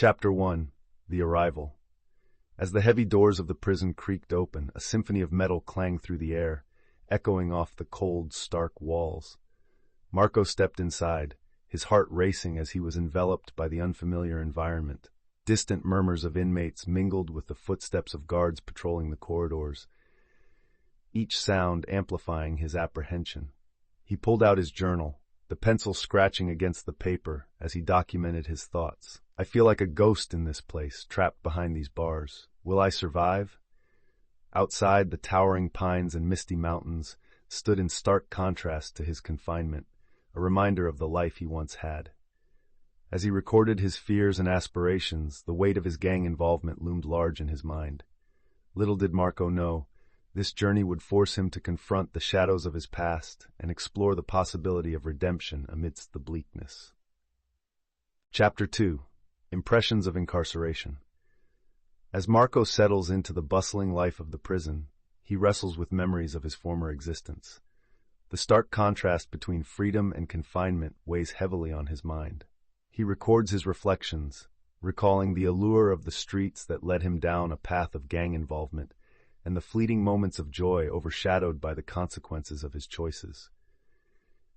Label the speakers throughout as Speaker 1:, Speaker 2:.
Speaker 1: Chapter 1. The Arrival. As the heavy doors of the prison creaked open, a symphony of metal clanged through the air, echoing off the cold, stark walls. Marco stepped inside, his heart racing as he was enveloped by the unfamiliar environment. Distant murmurs of inmates mingled with the footsteps of guards patrolling the corridors, each sound amplifying his apprehension. He pulled out his journal, the pencil scratching against the paper as he documented his thoughts. I feel like a ghost in this place, trapped behind these bars. Will I survive? Outside, the towering pines and misty mountains stood in stark contrast to his confinement, a reminder of the life he once had. As he recorded his fears and aspirations, the weight of his gang involvement loomed large in his mind. Little did Marco know, this journey would force him to confront the shadows of his past and explore the possibility of redemption amidst the bleakness. Chapter 2. Impressions of Incarceration. As Marco settles into the bustling life of the prison, he wrestles with memories of his former existence. The stark contrast between freedom and confinement weighs heavily on his mind. He records his reflections, recalling the allure of the streets that led him down a path of gang involvement, and the fleeting moments of joy overshadowed by the consequences of his choices.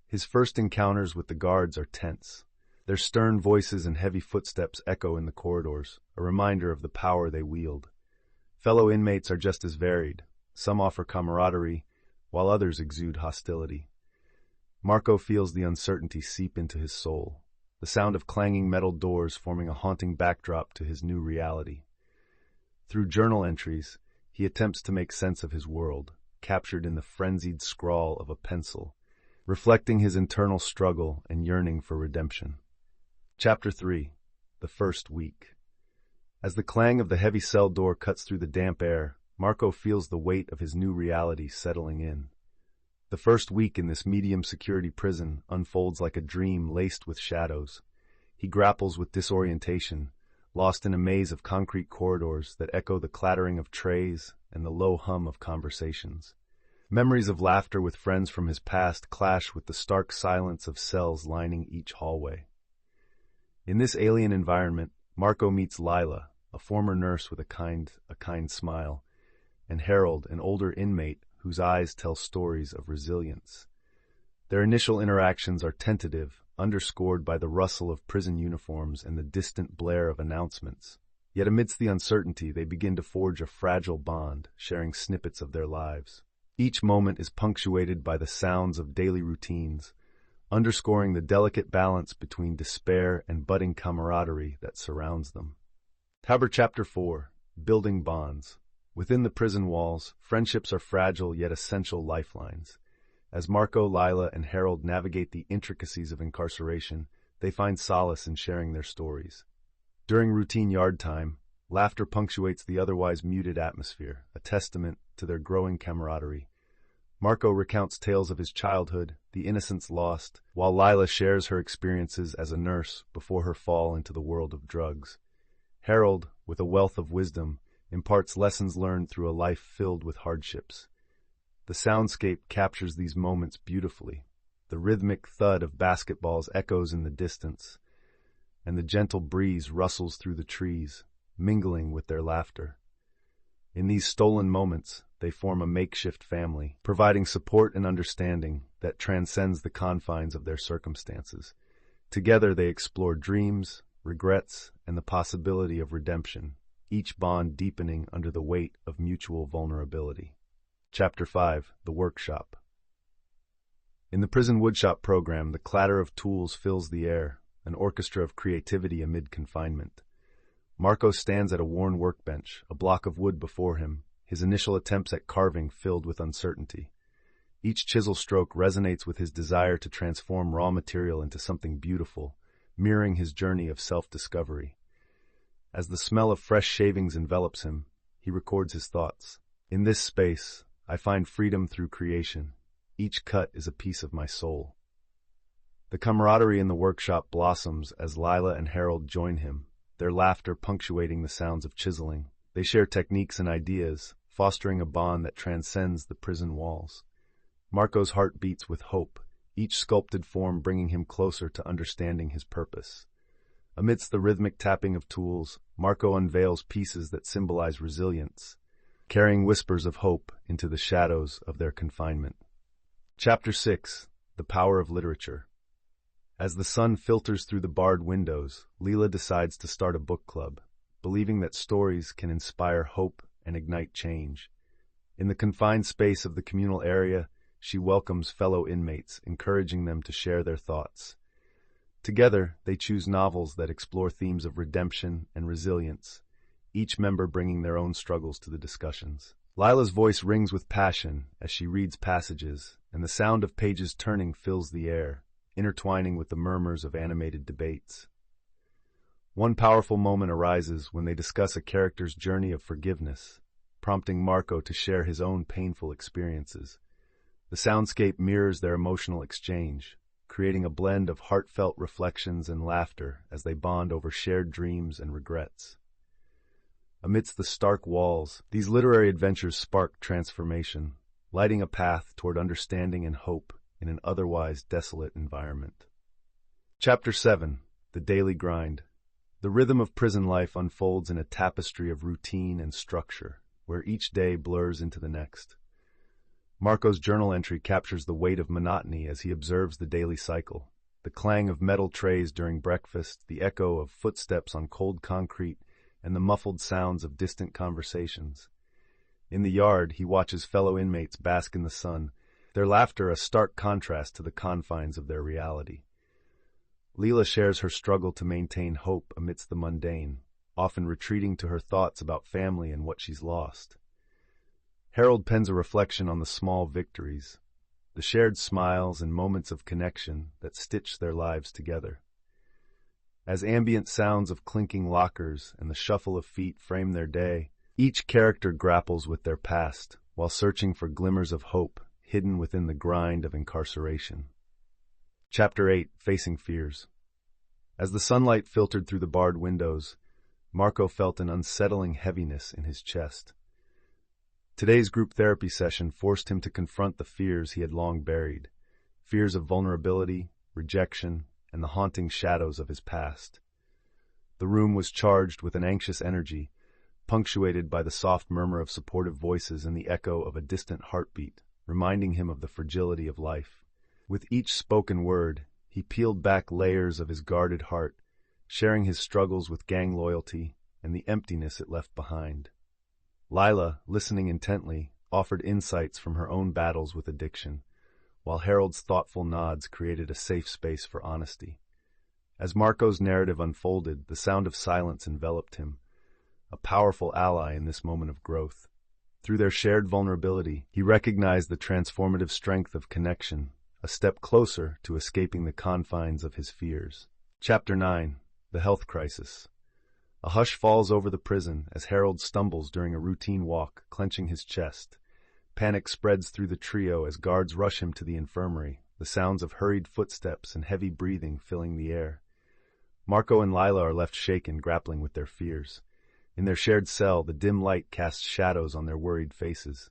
Speaker 1: His first encounters with the guards are tense. Their stern voices and heavy footsteps echo in the corridors, a reminder of the power they wield. Fellow inmates are just as varied. Some offer camaraderie, while others exude hostility. Marco feels the uncertainty seep into his soul, the sound of clanging metal doors forming a haunting backdrop to his new reality. Through journal entries, he attempts to make sense of his world, captured in the frenzied scrawl of a pencil, reflecting his internal struggle and yearning for redemption. Chapter 3. The First Week. As the clang of the heavy cell door cuts through the damp air, Marco feels the weight of his new reality settling in. The first week in this medium-security prison unfolds like a dream laced with shadows. He grapples with disorientation, lost in a maze of concrete corridors that echo the clattering of trays and the low hum of conversations. Memories of laughter with friends from his past clash with the stark silence of cells lining each hallway. In this alien environment, Marco meets Lila, a former nurse with a kind smile, and Harold, an older inmate whose eyes tell stories of resilience. Their initial interactions are tentative, underscored by the rustle of prison uniforms and the distant blare of announcements. Yet amidst the uncertainty, they begin to forge a fragile bond, sharing snippets of their lives. Each moment is punctuated by the sounds of daily routines, underscoring the delicate balance between despair and budding camaraderie that surrounds them. Chapter 4. Building Bonds. Within the prison walls, friendships are fragile yet essential lifelines. As Marco, Lila, and Harold navigate the intricacies of incarceration, they find solace in sharing their stories. During routine yard time, laughter punctuates the otherwise muted atmosphere, a testament to their growing camaraderie. Marco recounts tales of his childhood, the innocence lost, while Lila shares her experiences as a nurse before her fall into the world of drugs. Harold, with a wealth of wisdom, imparts lessons learned through a life filled with hardships. The soundscape captures these moments beautifully. The rhythmic thud of basketballs echoes in the distance, and the gentle breeze rustles through the trees, mingling with their laughter. In these stolen moments, they form a makeshift family, providing support and understanding that transcends the confines of their circumstances. Together they explore dreams, regrets, and the possibility of redemption, each bond deepening under the weight of mutual vulnerability. Chapter 5. The Workshop. In the prison woodshop program, the clatter of tools fills the air, an orchestra of creativity amid confinement. Marco stands at a worn workbench, a block of wood before him, his initial attempts at carving filled with uncertainty. Each chisel stroke resonates with his desire to transform raw material into something beautiful, mirroring his journey of self-discovery. As the smell of fresh shavings envelops him, he records his thoughts. In this space, I find freedom through creation. Each cut is a piece of my soul. The camaraderie in the workshop blossoms as Lila and Harold join him, their laughter punctuating the sounds of chiseling. They share techniques and ideas, fostering a bond that transcends the prison walls. Marco's heart beats with hope, each sculpted form bringing him closer to understanding his purpose. Amidst the rhythmic tapping of tools, Marco unveils pieces that symbolize resilience, carrying whispers of hope into the shadows of their confinement. Chapter 6. The Power of Literature. As the sun filters through the barred windows, Leela decides to start a book club, believing that stories can inspire hope and ignite change. In the confined space of the communal area, she welcomes fellow inmates, encouraging them to share their thoughts. Together, they choose novels that explore themes of redemption and resilience, each member bringing their own struggles to the discussions. Lila's voice rings with passion as she reads passages, and the sound of pages turning fills the air, intertwining with the murmurs of animated debates. One powerful moment arises when they discuss a character's journey of forgiveness, prompting Marco to share his own painful experiences. The soundscape mirrors their emotional exchange, creating a blend of heartfelt reflections and laughter as they bond over shared dreams and regrets. Amidst the stark walls, these literary adventures spark transformation, lighting a path toward understanding and hope in an otherwise desolate environment. Chapter 7. The Daily Grind. The rhythm of prison life unfolds in a tapestry of routine and structure, where each day blurs into the next. Marco's journal entry captures the weight of monotony as he observes the daily cycle, the clang of metal trays during breakfast, the echo of footsteps on cold concrete, and the muffled sounds of distant conversations. In the yard, he watches fellow inmates bask in the sun, their laughter a stark contrast to the confines of their reality. Leela shares her struggle to maintain hope amidst the mundane, often retreating to her thoughts about family and what she's lost. Harold pens a reflection on the small victories, the shared smiles and moments of connection that stitch their lives together. As ambient sounds of clinking lockers and the shuffle of feet frame their day, each character grapples with their past while searching for glimmers of hope hidden within the grind of incarceration. Chapter 8. Facing Fears. As the sunlight filtered through the barred windows, Marco felt an unsettling heaviness in his chest. Today's group therapy session forced him to confront the fears he had long buried, fears of vulnerability, rejection, and the haunting shadows of his past. The room was charged with an anxious energy, punctuated by the soft murmur of supportive voices and the echo of a distant heartbeat, reminding him of the fragility of life. With each spoken word, he peeled back layers of his guarded heart, sharing his struggles with gang loyalty and the emptiness it left behind. Lila, listening intently, offered insights from her own battles with addiction, while Harold's thoughtful nods created a safe space for honesty. As Marco's narrative unfolded, the sound of silence enveloped him, a powerful ally in this moment of growth. Through their shared vulnerability, he recognized the transformative strength of connection, a step closer to escaping the confines of his fears. Chapter 9. The Health Crisis. A hush falls over the prison as Harold stumbles during a routine walk, clenching his chest. Panic spreads through the trio as guards rush him to the infirmary, the sounds of hurried footsteps and heavy breathing filling the air. Marco and Lila are left shaken, grappling with their fears. In their shared cell, the dim light casts shadows on their worried faces.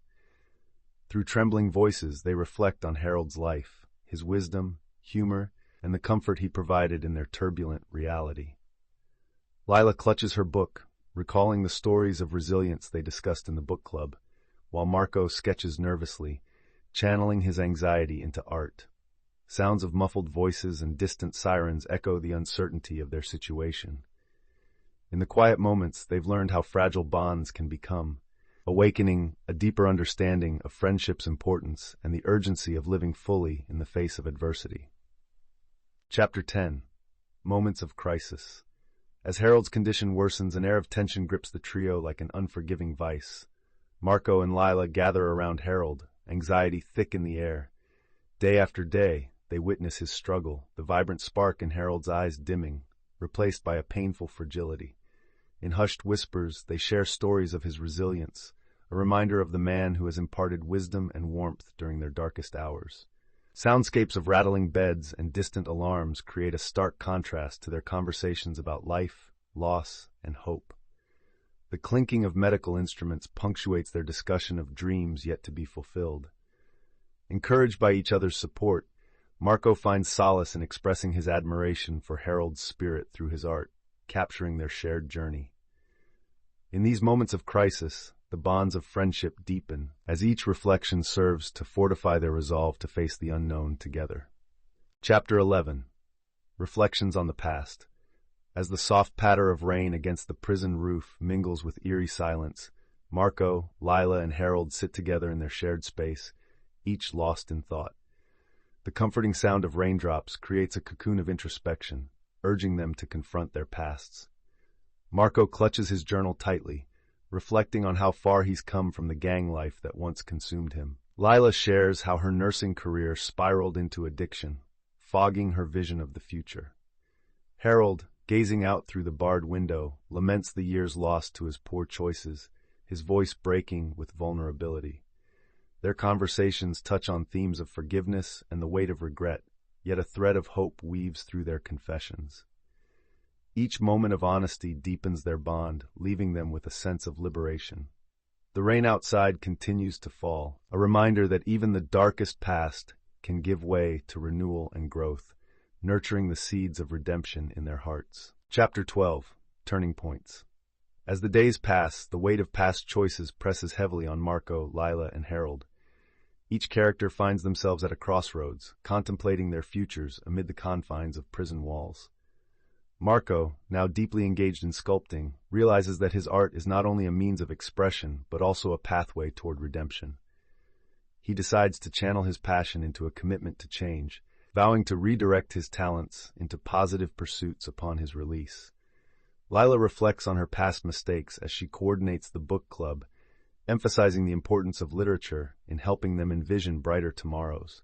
Speaker 1: Through trembling voices, they reflect on Harold's life, his wisdom, humor, and the comfort he provided in their turbulent reality. Lila clutches her book, recalling the stories of resilience they discussed in the book club, while Marco sketches nervously, channeling his anxiety into art. Sounds of muffled voices and distant sirens echo the uncertainty of their situation. In the quiet moments, they've learned how fragile bonds can become, awakening a deeper understanding of friendship's importance and the urgency of living fully in the face of adversity. Chapter 10. Moments of Crisis. As Harold's condition worsens, an air of tension grips the trio like an unforgiving vice. Marco and Lila gather around Harold, anxiety thick in the air. Day after day, they witness his struggle, the vibrant spark in Harold's eyes dimming, replaced by a painful fragility. In hushed whispers, they share stories of his resilience, a reminder of the man who has imparted wisdom and warmth during their darkest hours. Soundscapes of rattling beds and distant alarms create a stark contrast to their conversations about life, loss, and hope. The clinking of medical instruments punctuates their discussion of dreams yet to be fulfilled. Encouraged by each other's support, Marco finds solace in expressing his admiration for Harold's spirit through his art, capturing their shared journey. In these moments of crisis, the bonds of friendship deepen, as each reflection serves to fortify their resolve to face the unknown together. Chapter 11. Reflections on the Past. As the soft patter of rain against the prison roof mingles with eerie silence, Marco, Lila, and Harold sit together in their shared space, each lost in thought. The comforting sound of raindrops creates a cocoon of introspection, urging them to confront their pasts. Marco clutches his journal tightly, reflecting on how far he's come from the gang life that once consumed him. Lila shares how her nursing career spiraled into addiction, fogging her vision of the future. Harold, gazing out through the barred window, laments the years lost to his poor choices, his voice breaking with vulnerability. Their conversations touch on themes of forgiveness and the weight of regret, yet a thread of hope weaves through their confessions. Each moment of honesty deepens their bond, leaving them with a sense of liberation. The rain outside continues to fall, a reminder that even the darkest past can give way to renewal and growth, nurturing the seeds of redemption in their hearts. Chapter 12. Turning Points. As the days pass, the weight of past choices presses heavily on Marco, Lila, and Harold. Each character finds themselves at a crossroads, contemplating their futures amid the confines of prison walls. Marco, now deeply engaged in sculpting, realizes that his art is not only a means of expression, but also a pathway toward redemption. He decides to channel his passion into a commitment to change, vowing to redirect his talents into positive pursuits upon his release. Lila reflects on her past mistakes as she coordinates the book club, emphasizing the importance of literature in helping them envision brighter tomorrows.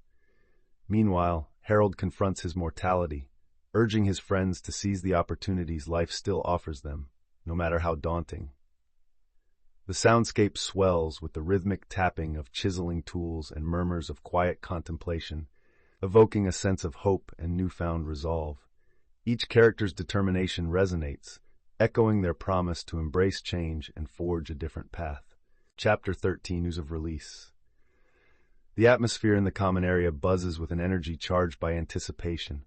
Speaker 1: Meanwhile, Harold confronts his mortality, urging his friends to seize the opportunities life still offers them, no matter how daunting. The soundscape swells with the rhythmic tapping of chiseling tools and murmurs of quiet contemplation, evoking a sense of hope and newfound resolve. Each character's determination resonates, echoing their promise to embrace change and forge a different path. Chapter 13. News of Release. The atmosphere in the common area buzzes with an energy charged by anticipation.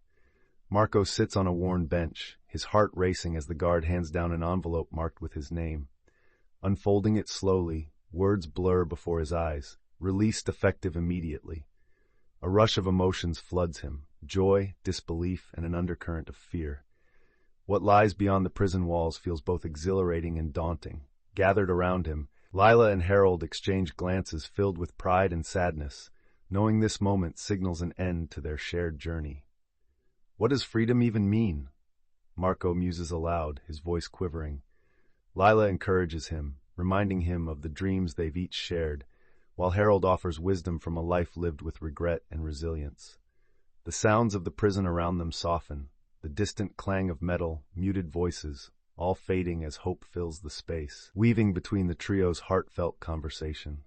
Speaker 1: Marco sits on a worn bench, his heart racing as the guard hands down an envelope marked with his name. Unfolding it slowly, words blur before his eyes, released effective immediately. A rush of emotions floods him, joy, disbelief, and an undercurrent of fear. What lies beyond the prison walls feels both exhilarating and daunting. Gathered around him, Lila and Harold exchange glances filled with pride and sadness, knowing this moment signals an end to their shared journey. What does freedom even mean? Marco muses aloud, his voice quivering. Lila encourages him, reminding him of the dreams they've each shared, while Harold offers wisdom from a life lived with regret and resilience. The sounds of the prison around them soften, the distant clang of metal, muted voices, all fading as hope fills the space, weaving between the trio's heartfelt conversation.